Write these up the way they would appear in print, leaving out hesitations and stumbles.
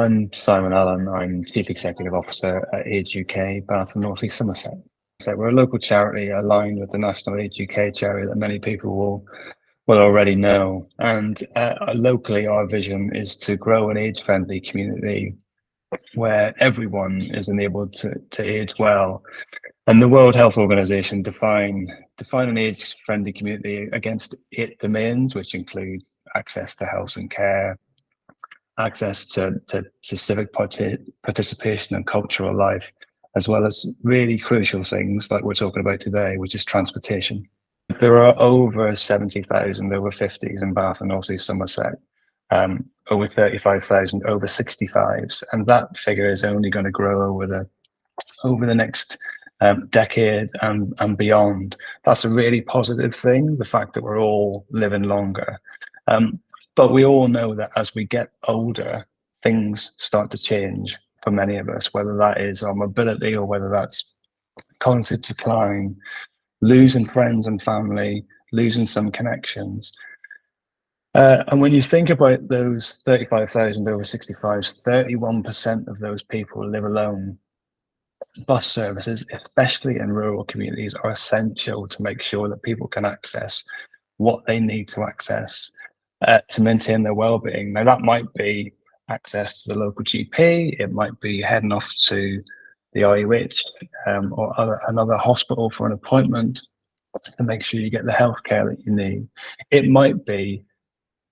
I'm Simon Allen. I'm Chief Executive Officer at Age UK, Bath and North East Somerset. So we're a local charity aligned with the National Age UK charity that many people will already know. And locally, our vision is to grow an age-friendly community where everyone is enabled to age well. And the World Health Organization define an age-friendly community against 8 domains, which include access to health and care, access to civic participation and cultural life, as well as really crucial things like we're talking about today, which is transportation. There are over 70,000 over 50s in Bath and North East Somerset, over 35,000 over 65s, and that figure is only going to grow over the next decade and beyond. That's a really positive thing, the fact that we're all living longer. But we all know that as we get older, things start to change for many of us, whether that is our mobility or whether that's cognitive decline, losing friends and family, losing some connections. And when you think about those 35,000 over 65s, 31% of those people live alone. Bus services, especially in rural communities, are essential to make sure that people can access what they need to access to maintain their well-being. Now, that might be access to the local GP, it might be heading off to the IUH or another hospital for an appointment to make sure you get the healthcare that you need. It might be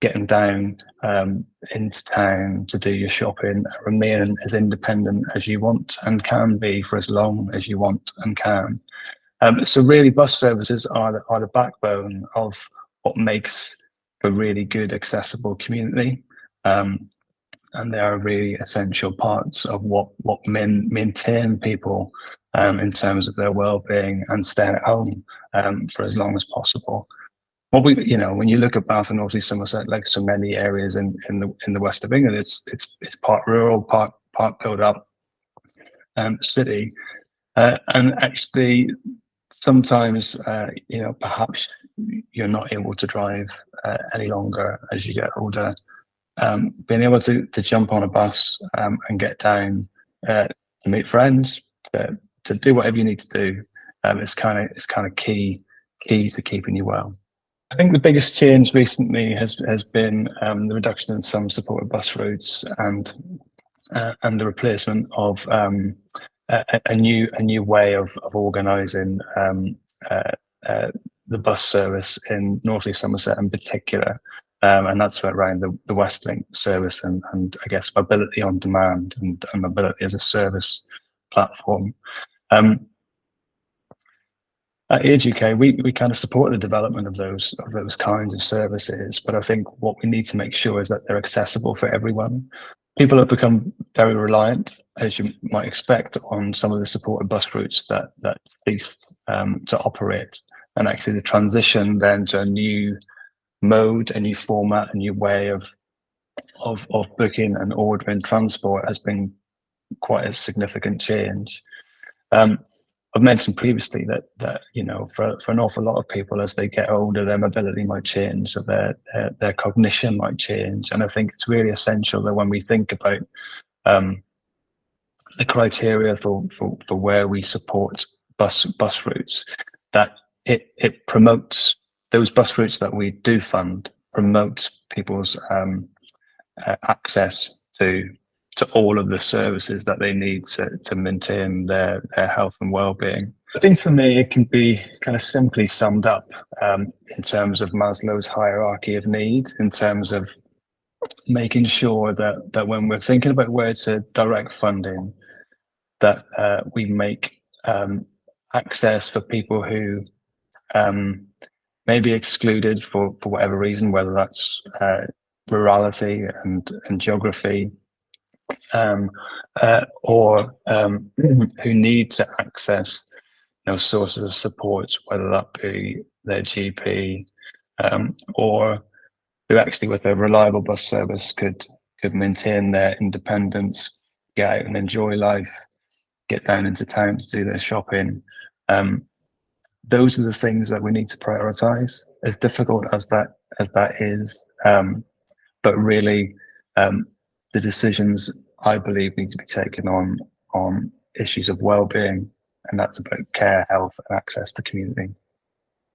getting down into town to do your shopping, remain as independent as you want and can be for as long as you want and can. So really, bus services are the backbone of what makes a really good, accessible community. And they are really essential parts of what maintain people in terms of their well-being and staying at home for as long as possible. When you look at Bath and North East Somerset, like so many areas in the west of England, it's part rural, part built up city, and actually sometimes perhaps you're not able to drive any longer as you get older. Being able to jump on a bus and get down to meet friends, to do whatever you need to do, is kind of key to keeping you well. I think the biggest change recently has been the reduction in some supported bus routes and the replacement of a new way of organising the bus service in North East Somerset in particular, and that's around the Westlink service and I guess mobility on demand and mobility as a service platform. At Age UK, we kind of support the development of those kinds of services, but I think what we need to make sure is that they're accessible for everyone. People have become very reliant, as you might expect, on some of the supported bus routes that ceased to operate, and actually the transition then to a new mode, a new format, a new way of booking and ordering transport has been quite a significant change. I've mentioned previously that for an awful lot of people, as they get older, their mobility might change, so their cognition might change, and I think it's really essential that when we think about the criteria for where we support bus routes, that it promotes those bus routes that we do fund, promotes people's access to all of the services that they need to maintain their health and well-being. I think for me, it can be kind of simply summed up in terms of Maslow's hierarchy of needs, in terms of making sure that when we're thinking about where to direct funding, that we make access for people who may be excluded for whatever reason, whether that's rurality and geography, or who need to access sources of support, whether that be their GP, or who actually with a reliable bus service could maintain their independence, get out and enjoy life, get down into town to do their shopping. Those are the things that we need to prioritize, as difficult as that is, but really the decisions I believe need to be taken on issues of well-being, and that's about care, health, and access to community.